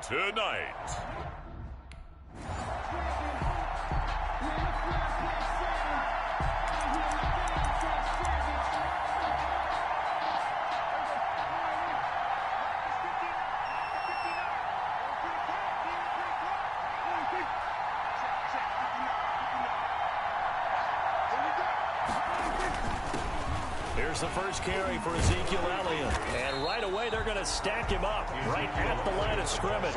tonight. Here's the first carry for Ezekiel Elliott. And right away, they're going to stack him up right at the line of scrimmage.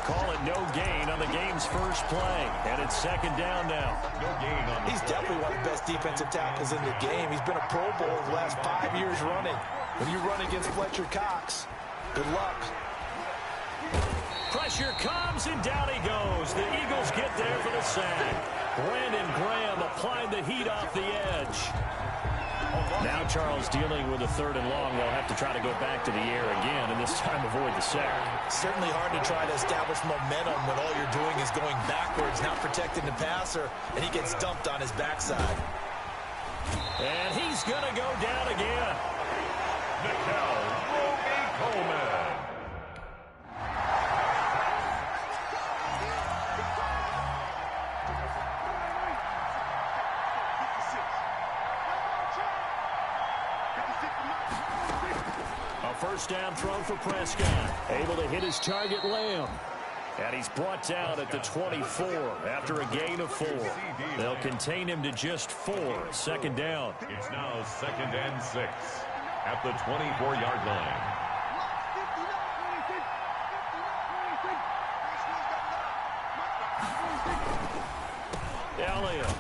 Call it no gain on the game's first play. And it's second down now. No gain on. He's definitely one of the best defensive tackles in the game. He's been a Pro Bowl the last 5 years running. When you run against Fletcher Cox, good luck. Pressure comes, and down he goes. The Eagles get there for the sack. Brandon Graham applying the heat off the edge. Now Charles dealing with a third and long. They'll have to try to go back to the air again, and this time avoid the sack. Certainly hard to try to establish momentum when all you're doing is going backwards, not protecting the passer, and he gets dumped on his backside. And he's going to go down again. Nickel Coleman. First down throw for Prescott. Able to hit his target, Lamb. And he's brought down at the 24 after a gain of 4. They'll contain him to just 4. Second down. It's now 2nd and 6 at the 24-yard line. Elliott.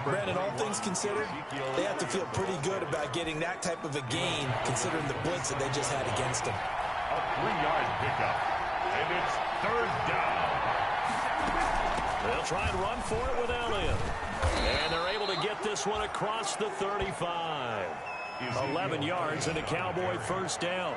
Brandon, all things considered, they have to feel pretty good about getting that type of a gain, considering the blitz that they just had against them. A 3-yard pickup, and it's 3rd down. They'll try and run for it with Elliott. And they're able to get this one across the 35. 11 yards and a Cowboy first down.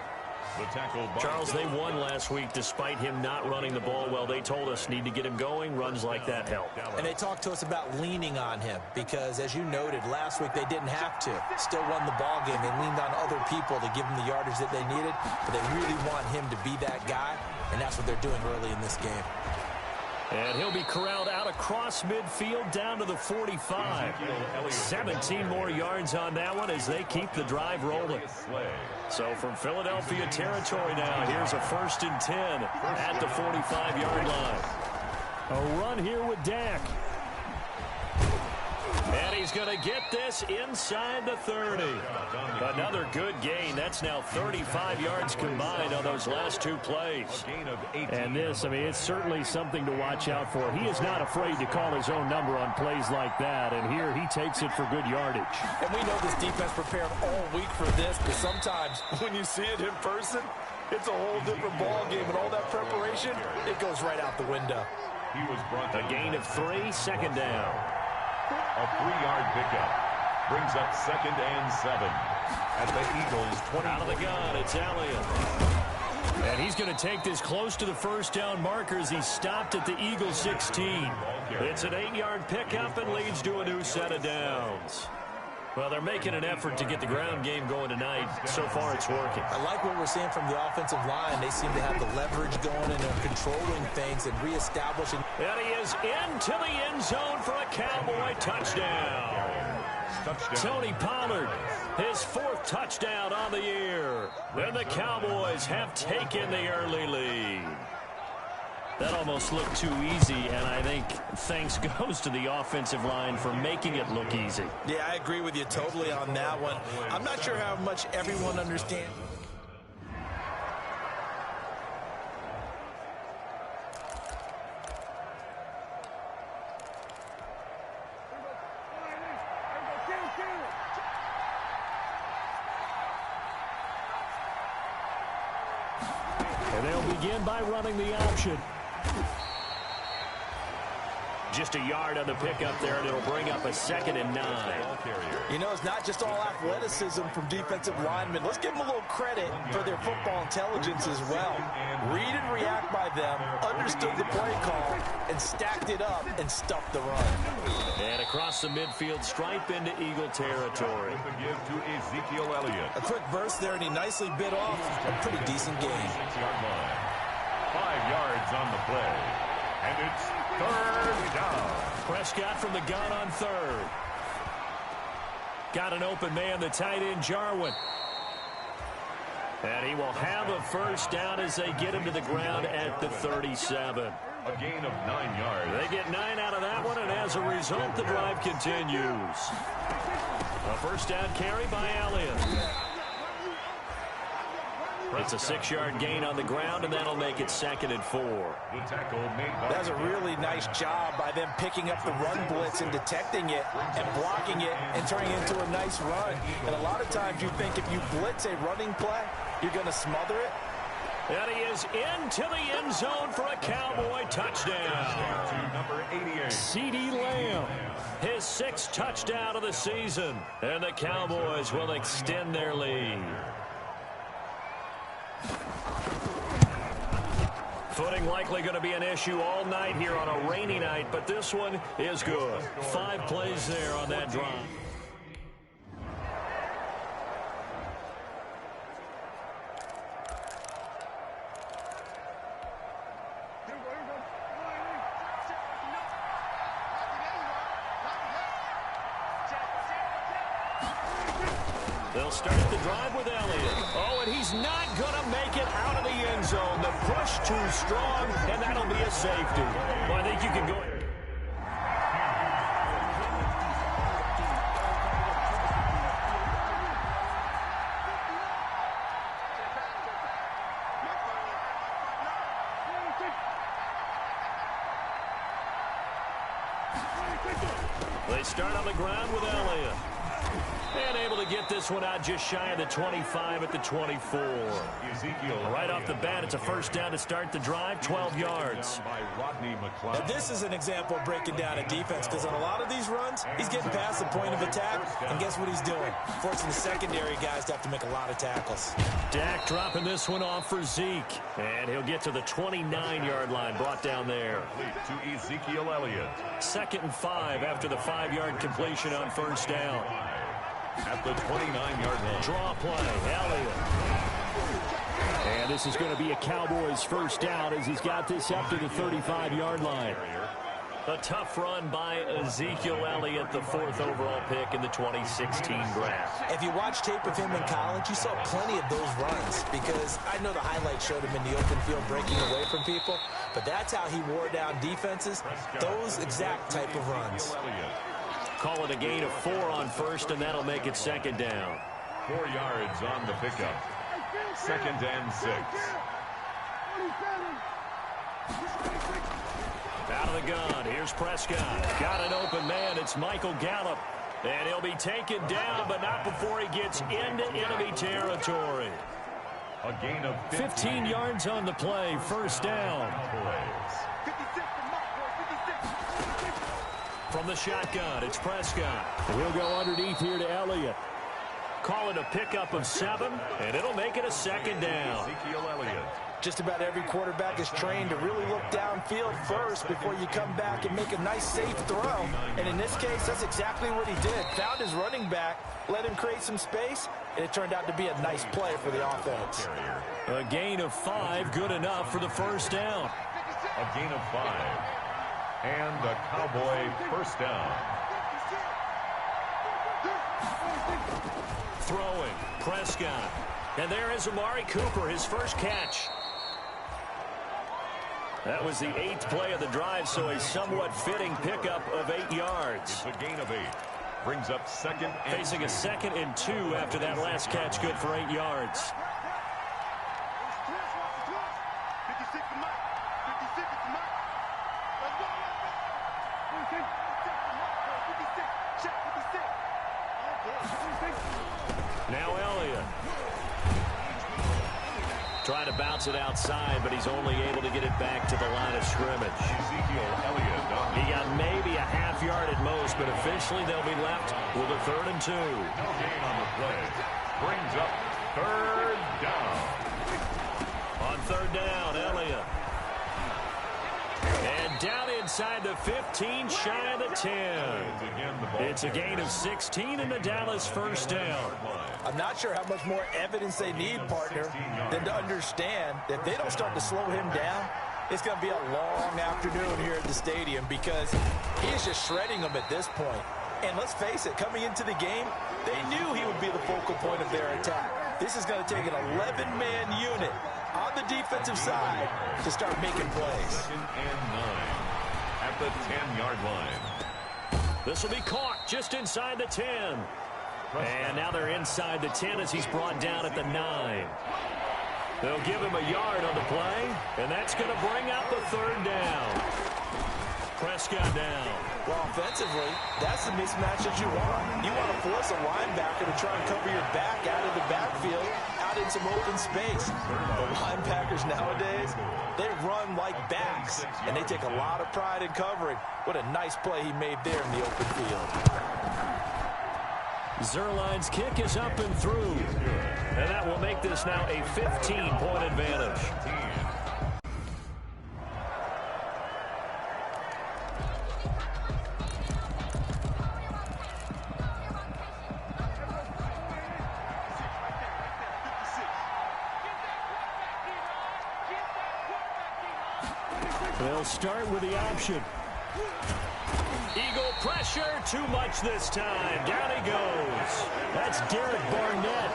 The tackle. Charles, they won last week despite him not running the ball well. They told us need to get him going. Runs like that help. And they talked to us about leaning on him because, as you noted, last week they didn't have to. Still won the ball game. They leaned on other people to give them the yardage that they needed, but they really want him to be that guy, and that's what they're doing early in this game. And he'll be corralled out across midfield down to the 45. 17 more yards on that one as they keep the drive rolling. So from Philadelphia territory now, here's a 1st and 10 at the 45-yard line. A run here with Dak. And he's going to get this inside the 30. Another good gain. That's now 35 yards combined on those last 2 plays. And this, I mean, it's certainly something to watch out for. He is not afraid to call his own number on plays like that. And here he takes it for good yardage. And we know this defense prepared all week for this, but sometimes when you see it in person, it's a whole different ball game. And all that preparation, it goes right out the window. He was brought a gain of 3, second down. A 3-yard pickup brings up 2nd and 7 at the Eagles 20. Out of the gun, it's Elliott. And he's going to take this close to the first down marker as he stopped at the Eagles 16. It's an 8-yard pickup and leads to a new set of downs. Well, they're making an effort to get the ground game going tonight. So far, it's working. I like what we're seeing from the offensive line. They seem to have the leverage going, and they're controlling things and reestablishing. And he is into the end zone for a Cowboy touchdown. Tony Pollard, his 4th touchdown on the year. And the Cowboys have taken the early lead. That almost looked too easy, and I think thanks goes to the offensive line for making it look easy. Yeah, I agree with you totally on that one. I'm not sure how much everyone understands. And they'll begin by running the option. Just a yard on the pickup there, and it'll bring up a 2nd and 9. You know, it's not just all athleticism from defensive linemen. Let's give them a little credit for their football intelligence as well. Read and react by them, understood the play call, and stacked it up and stuffed the run. And across the midfield stripe into Eagle territory. Give to Ezekiel Elliott. A quick burst there, and he nicely bit off a pretty decent gain. 6-yard line. 5 yards on the play. And it's 3rd down. Prescott from the gun on 3rd. Got an open man, the tight end, Jarwin. And he will have a 1st down as they get him to the ground at the 37. A gain of 9 yards. They get 9 out of that one, and as a result, the drive continues. A 1st down carry by Elliott. It's a 6-yard gain on the ground, and that'll make it 2nd and 4. The tackle made by That's a really nice job by them picking up the run blitz and detecting it and blocking it and turning it into a nice run. And a lot of times you think if you blitz a running play, you're going to smother it. And he is into the end zone for a Cowboy touchdown. to number 88. CeeDee Lamb, his 6th touchdown of the season. And the Cowboys will extend their lead. Footing likely going to be an issue all night here on a rainy night, but this one is good. 5 plays there on that drive. They'll start the drive with Elliott. Oh, and he's not going to make it out of the end zone. The push too strong, and that'll be a safety. Well, I think you can go. They start on the ground with Elliott. And able to get this one out just shy of the 25 at the 24. Right off the bat, it's a 1st down to start the drive, 12 yards. Now, this is an example of breaking down a defense, because on a lot of these runs, he's getting past the point of attack, and guess what he's doing? Forcing the secondary guys to have to make a lot of tackles. Dak dropping this one off for Zeke. And he'll get to the 29-yard line, brought down there. To Ezekiel Elliott. 2nd and 5 after the 5-yard completion on 1st down. At the 29-yard line. Draw play, Elliott. And this is going to be a Cowboys 1st down as he's got this up to the 35-yard line. A tough run by Ezekiel Elliott, the 4th overall pick in the 2016 draft. If you watch tape of him in college, you saw plenty of those runs, because I know the highlights showed him in the open field breaking away from people, but that's how he wore down defenses, those exact type of runs. Call it a gain of 4 on 1st, and that'll make it 2nd down. 4 yards on the pickup. 2nd and 6. Out of the gun, here's Prescott. Got an open man, it's Michael Gallup. And he'll be taken down, but not before he gets into enemy territory. A gain of 15 yards on the play, 1st down. From the shotgun, it's Prescott. We'll go underneath here to Elliott. Call it a pickup of 7, and it'll make it a 2nd down. Ezekiel Elliott. Just about every quarterback is trained to really look downfield first before you come back and make a nice, safe throw. And in this case, that's exactly what he did. Found his running back, let him create some space, and it turned out to be a nice play for the offense. A gain of 5, good enough for the 1st down. A gain of 5. And a Cowboy 1st down. Throwing, Prescott. And there is Amari Cooper, his first catch. That was the 8th play of the drive, so a somewhat fitting pickup of 8 yards. It's a gain of 8. Brings up 2nd and Facing a 2nd and 2 after that last catch, good for 8 yards. Now Elliott. Trying to bounce it outside, but he's only able to get it back to the line of scrimmage. He got maybe a half yard at most, but officially they'll be left with a 3rd and 2. No gain on the play. Brings up 3rd down. On 3rd down, Elliott. And down inside the 15, shy of the 10. It's a gain of 16 in the Dallas 1st down. I'm not sure how much more evidence they need, partner, than to understand that if they don't start to slow him down, it's going to be a long afternoon here at the stadium because he is just shredding them at this point. And let's face it, coming into the game, they knew he would be the focal point of their attack. This is going to take an 11-man unit on the defensive side to start making plays. 2nd and 9 at the 10-yard line. This will be caught just inside the 10. And now they're inside the 10 as he's brought down at the 9. They'll give him a yard on the play, and that's going to bring up the 3rd down. Prescott down. Well, offensively, that's the mismatch that you want. You want to force a linebacker to try and cover your back out of the backfield, out in some open space. The linebackers nowadays, they run like backs, and they take a lot of pride in covering. What a nice play he made there in the open field. Zerline's kick is up and through. And that will make this now a 15-point advantage. They'll start with the option. Eagle pressure, too much this time. Down he goes. That's Derek Barnett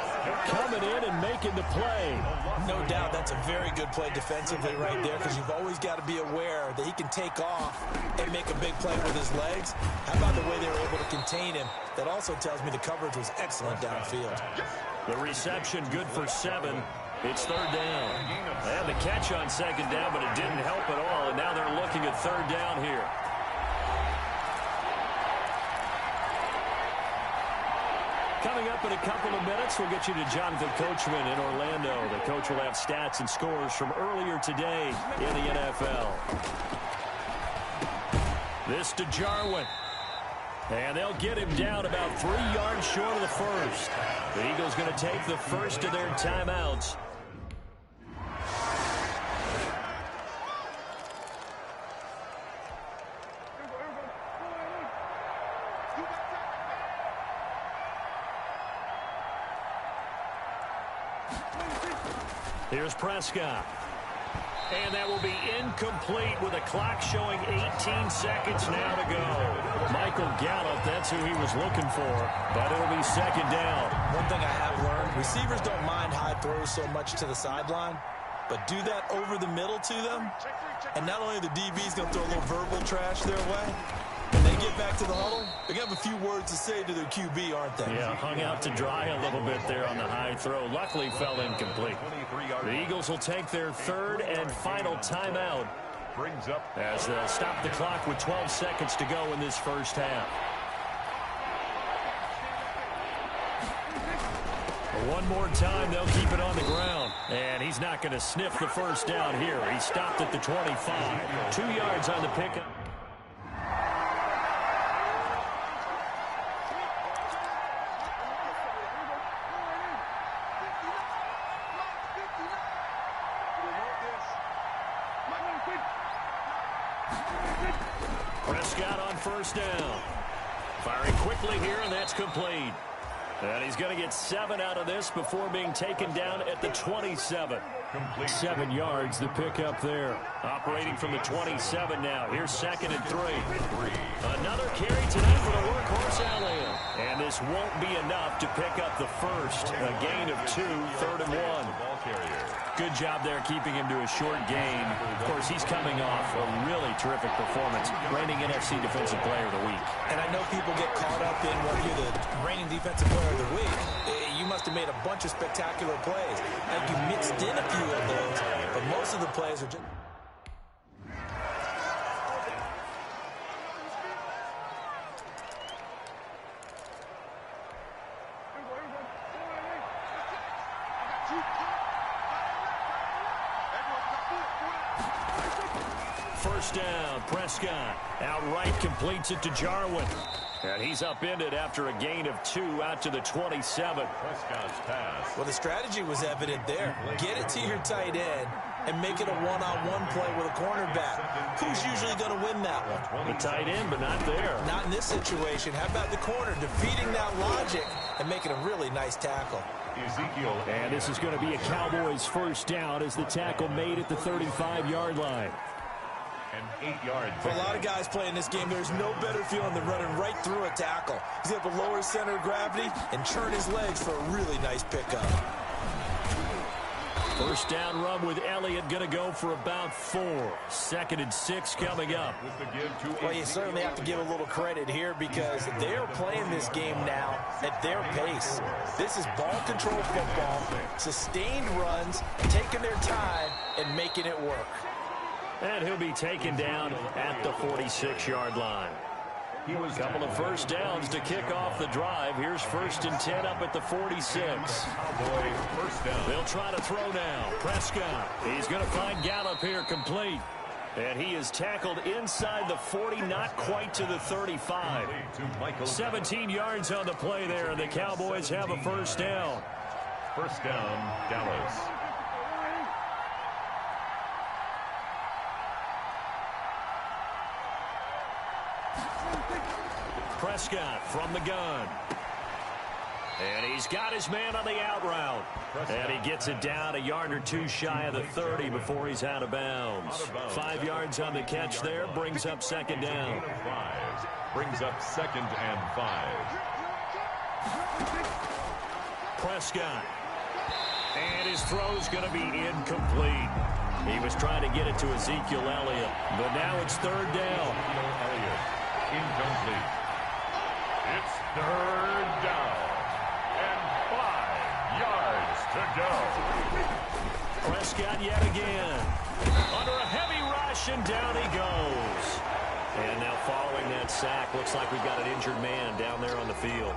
coming in and making the play. No doubt that's a very good play defensively right there because you've always got to be aware that he can take off and make a big play with his legs. How about the way they were able to contain him? That also tells me the coverage was excellent downfield. The reception good for 7. It's 3rd down. They had the catch on 2nd down, but it didn't help at all, and now they're looking at 3rd down here. Coming up in a couple of minutes, we'll get you to Jonathan Coachman in Orlando. The coach will have stats and scores from earlier today in the NFL. This to Jarwin. And they'll get him down about 3 yards short of the 1st. The Eagles going to take the first of their timeouts. Here's Prescott. And that will be incomplete with a clock showing 18 seconds now to go. Michael Gallup, that's who he was looking for, but it'll be 2nd down. One thing I have learned, receivers don't mind high throws so much to the sideline, but do that over the middle to them, and not only the DB's going to throw a little verbal trash their way, when they get back to the huddle, they're going to have a few words to say to their QB, aren't they? Yeah, hung out to dry a little bit there on the high throw. Luckily fell incomplete. The Eagles will take their 3rd and final timeout as they'll stop the clock with 12 seconds to go in this 1st half. One more time, they'll keep it on the ground. And he's not going to sniff the 1st down here. He stopped at the 25. 2 yards on the pickup. Prescott on 1st down. Firing quickly here, and that's complete. And he's going to get 7 out of this before being taken down at the 27. 7 yards, the pickup there. Operating from the 27 now. Here's 2nd and 3. Another carry tonight for the workhorse Elliott. And this won't be enough to pick up the 1st. A gain of 2, 3rd and 1. Good job there keeping him to a short gain. Of course, he's coming off a really terrific performance. Reigning NFC Defensive Player of the Week. And I know people get caught up in, well, you're the reigning Defensive Player of the Week. You must have made a bunch of spectacular plays. And you mixed in a few of those, but most of the plays are just... First down, Prescott. Outright completes it to Jarwin. And he's upended after a gain of 2 out to the 27. Prescott's pass. Well, the strategy was evident there. Get it to your tight end and make it a one-on-one play with a cornerback. Who's usually going to win that one? The tight end, but not there. Not in this situation. How about the corner defeating that logic and making a really nice tackle? Ezekiel. And this is going to be a Cowboys first down as the tackle made at the 35-yard line. And 8 yards. For a lot of guys playing this game, there's no better feeling than running right through a tackle. He's able to lower his center of gravity and churn his legs for a really nice pickup. First down run with Elliott going to go for about 4. 2nd and 6 coming up. Well, you certainly have to give a little credit here because they're playing this game now at their pace. This is ball control football, sustained runs, taking their time and making it work. And he'll be taken down at the 46-yard line. A couple of first downs to kick off the drive. Here's 1st and 10 up at the 46. They'll try to throw now. Prescott. He's going to find Gallup here complete. And he is tackled inside the 40, not quite to the 35. 17 yards on the play there, and the Cowboys have a first down. First down, Dallas. Prescott from the gun. And he's got his man on the out route. And he gets it down a yard or 2 shy of the 30 before he's out of bounds. 5 yards on the catch there, brings up 2nd down. Brings up 2nd and 5. Prescott. And his throw's going to be incomplete. He was trying to get it to Ezekiel Elliott, but now it's 3rd down. Elliott, incomplete. It's 3rd down and 5 yards to go. Prescott yet again. Under a heavy rush, and down he goes. And now following that sack, looks like we've got an injured man down there on the field.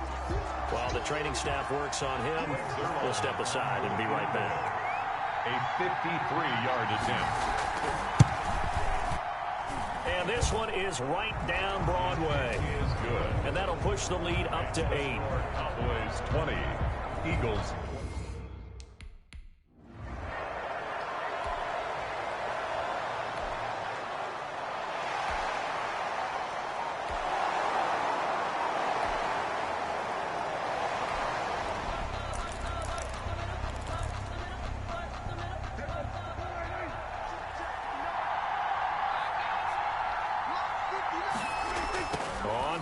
While the training staff works on him, we'll step aside and be right back. A 53-yard attempt. And this one is right down Broadway. He is good. And that'll push the lead up to 8. Cowboys 20, Eagles.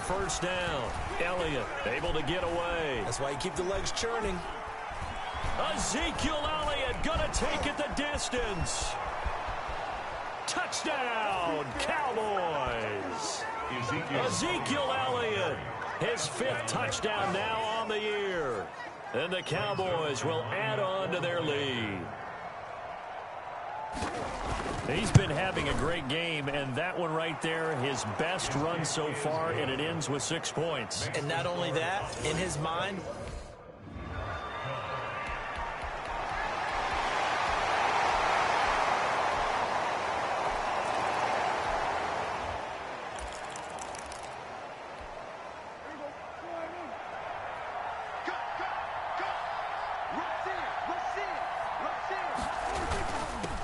First down. Elliott able to get away. That's why you keep the legs churning. Ezekiel Elliott gonna take it the distance. Touchdown, Cowboys. Ezekiel Elliott, his 5th touchdown now on the year. And the Cowboys will add on to their lead. He's been having a great game, and that one right there, his best run so far, and it ends with 6 points. And not only that, in his mind,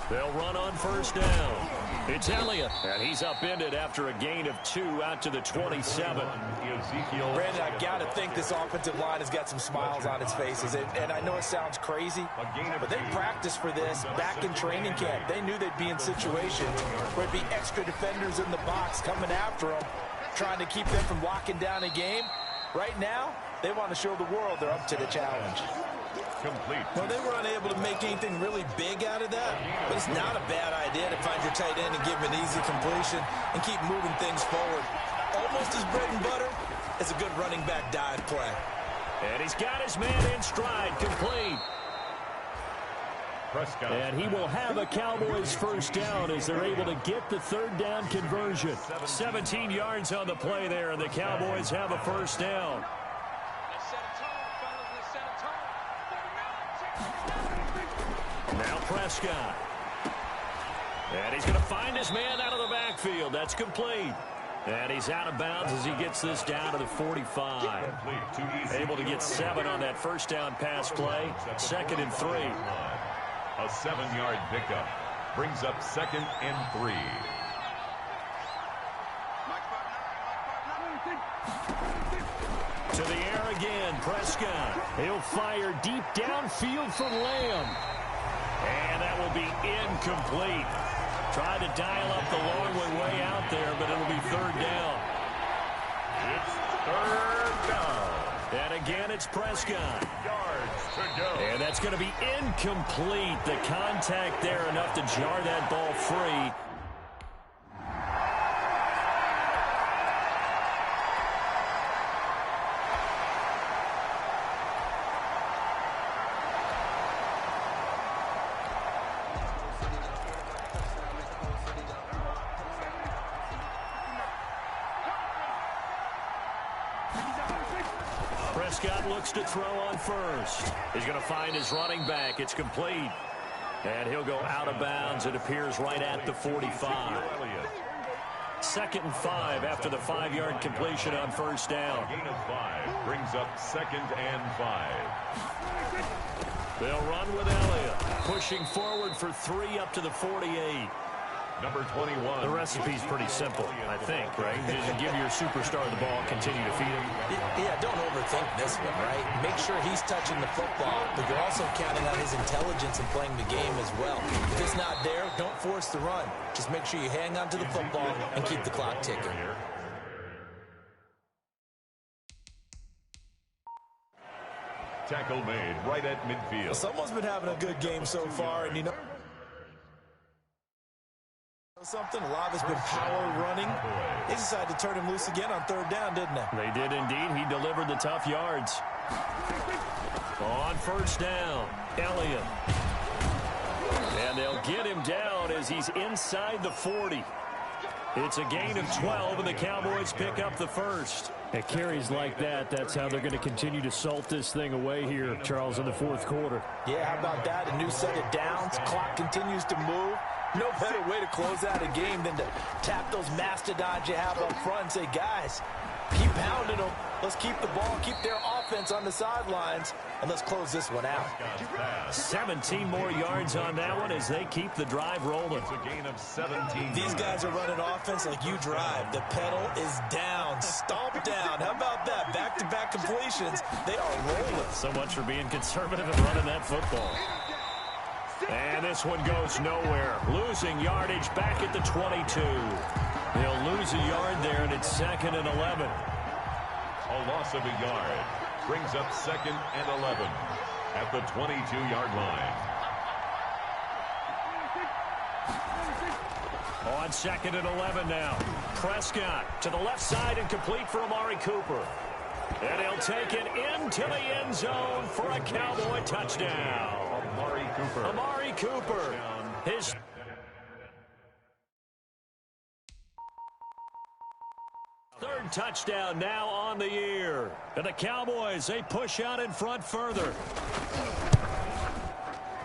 they'll run on first down. It's Elliott, and he's upended after a gain of 2 out to the 27. Brandon, I got to think this offensive line has got some smiles on its faces. And I know it sounds crazy, but they practiced for this back in training camp. They knew they'd be in situations where there'd be extra defenders in the box coming after them, trying to keep them from locking down a game. Right now, they want to show the world they're up to the challenge. Complete. Well, they were unable to make anything really big out of that, but it's not a bad idea to find your tight end and give him an easy completion and keep moving things forward. Almost as bread and butter as a good running back dive play. And he's got his man in stride, complete. Prescott. And he will have a Cowboys first down as they're able to get the 3rd down conversion. 17 yards on the play there, and the Cowboys have a first down. Now Prescott. And he's going to find his man out of the backfield. That's complete. And he's out of bounds as he gets this down to the 45. Able to get 7 on that first down pass play. 2nd and 3. A 7-yard pickup brings up 2nd and 3. To the air again, Prescott. He'll fire deep downfield for Lamb. And that will be incomplete. Tried to dial up the long way out there, but it'll be 3rd down. It's 3rd down. And again, it's Prescott. Yards to go. And that's going to be incomplete. The contact there enough to jar that ball free. Prescott looks to throw on first. He's going to find his running back. It's complete. And he'll go out of bounds. It appears right at the 45. 2nd and 5 after the 5-yard completion on first down. Gain of 5 brings up 2nd and 5. They'll run with Elliott. Pushing forward for 3 up to the 48. Number 21. The recipe's pretty simple, I think, right? Just give your superstar the ball, continue to feed him. Yeah, don't overthink this one, right? Make sure he's touching the football, but you're also counting on his intelligence in playing the game as well. If it's not there, don't force the run. Just make sure you hang on to the football and keep the clock ticking. Tackle made right at midfield. Well, someone's been having a good game so far, and you know something, a lot has been power running. They decided to turn him loose again on 3rd down, didn't they? They did indeed. He delivered the tough yards. On first down, Elliott. And they'll get him down as he's inside the 40. It's a gain of 12, and the Cowboys pick up the first. At carries like that, that's how they're going to continue to salt this thing away here, Charles, in the 4th quarter. Yeah, how about that? A new set of downs. Clock continues to move. No better way to close out a game than to tap those mastodons you have up front and say, guys, keep pounding them. Let's keep the ball, keep their offense on the sidelines, and let's close this one out. 17 more yards on that one as they keep the drive rolling. It's a gain of 17. These guys are running offense like you drive. The pedal is down, stomp down. How about that? Back-to-back completions. They are rolling. So much for being conservative and running that football. And this one goes nowhere. Losing yardage back at the 22. They'll lose a yard there, and it's 2nd and 11. A loss of a yard brings up 2nd and 11 at the 22-yard line. On 2nd and 11 now. Prescott to the left side and complete for Amari Cooper. And he'll take it into the end zone for a Cowboy touchdown. Amari Cooper. His third touchdown now on the year. And the Cowboys, they push out in front further.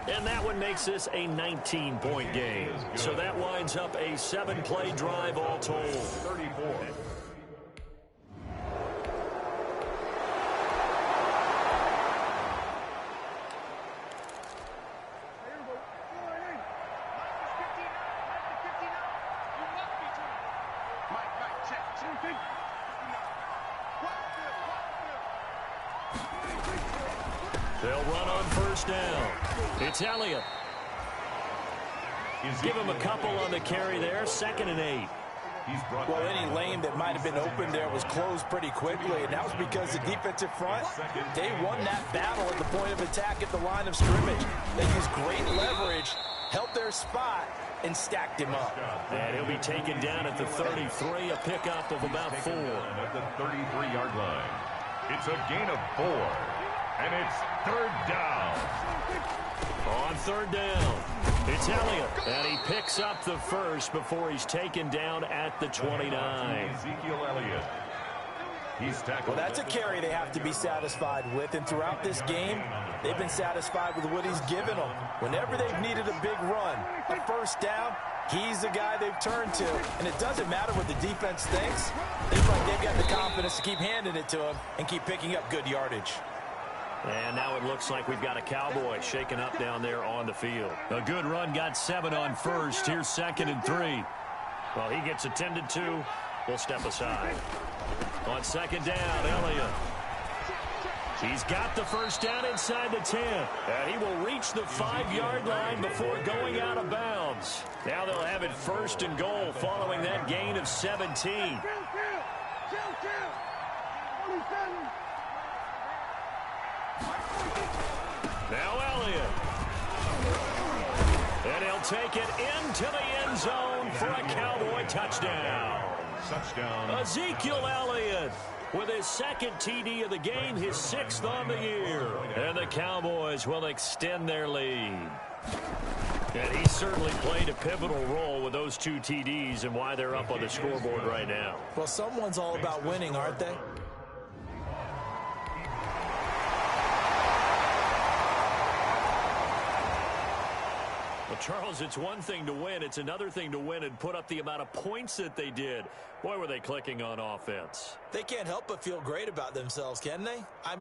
And that one makes this a 19-point game. So that winds up a 7-play drive all told. 34. They'll run on first down. It's Elliott. Give him a couple on the carry there. 2nd and 8. Well, any lane that might have been open there was closed pretty quickly, and that was because the defensive front, they won that battle at the point of attack at the line of scrimmage. They used great leverage, held their spot, and stacked him up. And he'll be taken down at the 33, a pickup of about 4. At the 33-yard line. It's a gain of 4. And it's 3rd down. On 3rd down, it's Elliott. And he picks up the first before he's taken down at the 29. Ezekiel Elliott. He's tackled. Well, that's a carry they have to be satisfied with. And throughout this game, they've been satisfied with what he's given them. Whenever they've needed a big run, a first down, He's the guy they've turned to, and it doesn't matter what the defense thinks. They've got the confidence to keep handing it to him and keep picking up good yardage. And now it looks like we've got a Cowboy shaking up down there on the field. A good run, got 7 on first. Here's 2nd and 3. Well, he gets attended to. We'll step aside. On 2nd down, Elliott. He's got the first down inside the 10. And he will reach the 5-yard line before going out of bounds. Now they'll have it 1st and goal following that gain of 17. Now Elliott. And he'll take it into the end zone for a Cowboy touchdown. Touchdown. Ezekiel Elliott with his 2nd TD of the game, his 6th on the year. And the Cowboys will extend their lead. And he certainly played a pivotal role with those 2 TDs and why they're up on the scoreboard right now. Well, someone's all about winning, aren't they? Well, Charles, it's one thing to win. It's another thing to win and put up the amount of points that they did. Boy, were they clicking on offense. They can't help but feel great about themselves, can they? I